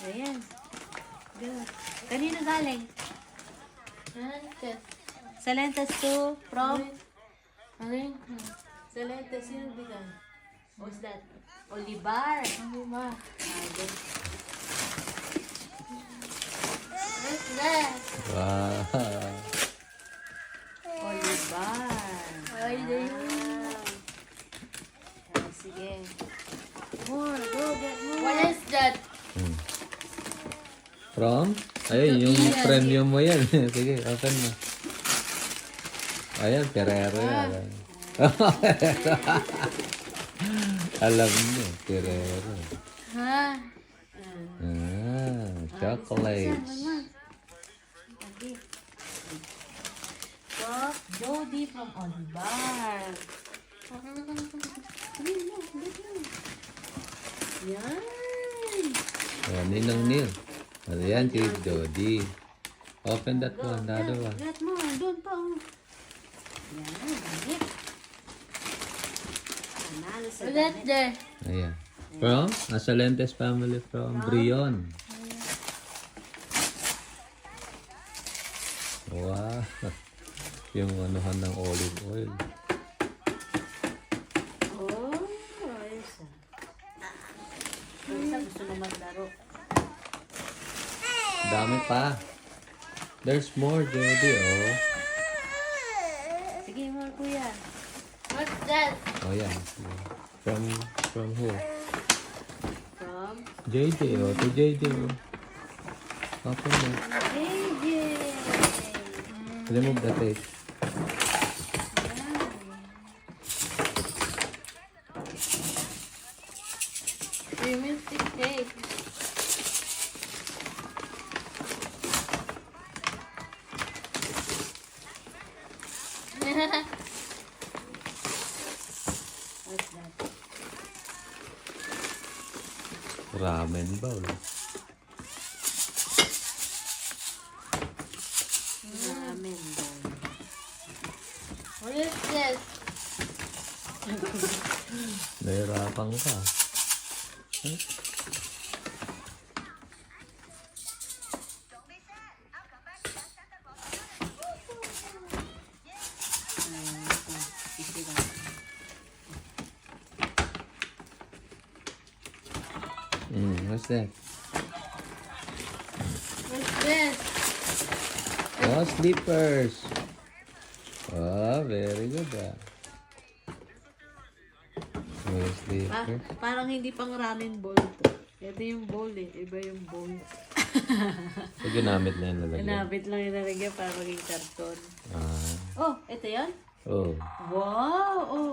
Ayan. Good. Kanino galing? Salentes to from? Salentes yun bigay. What's that? Olivar. Olivar. Good. What's that? Wow. Olivar. Sige. More. Go get more. What is that? From? Ayun, yung premium mo yan. Sige, open mo. Ayan, Ferrero yan. Alam niyo, Ferrero. Ha? Chocolates. From Jody from Olivar. Yan. Oh, Ninong Neil. Ayan, si Jody. Open that one, the other one. Get mo. Doon pa. Yan. Ganit. Panalo sa What's that ganit. there? Ayan. From? Asalentes family from Brion. Wow. Yung anuhan ng olive oil. Oh, ayos ah. Isa gusto na maglaro. Dami pa. There's more, Jody, oh. Sige, more kuya. What's that? Oh, yeah. From who? From JJ, oh. To JJ, oh. Open mo. JJ. Remove the tape. Creamy stick cake. What's that? Ramen bowl. Ramen bowl. What is this? Nahirapan ka. Isi lang. What's that? What's this? Oh, slippers. Oh, very good, ah. May slipper. Parang hindi pang ramen bowl to. Ito yung bowl eh. Iba yung bowl. So, ginamit na yung lalagyan. Kinapit lang yung nalagyan para maging karton. Ah. Oh, ito yan? Oh. Wow! Oh,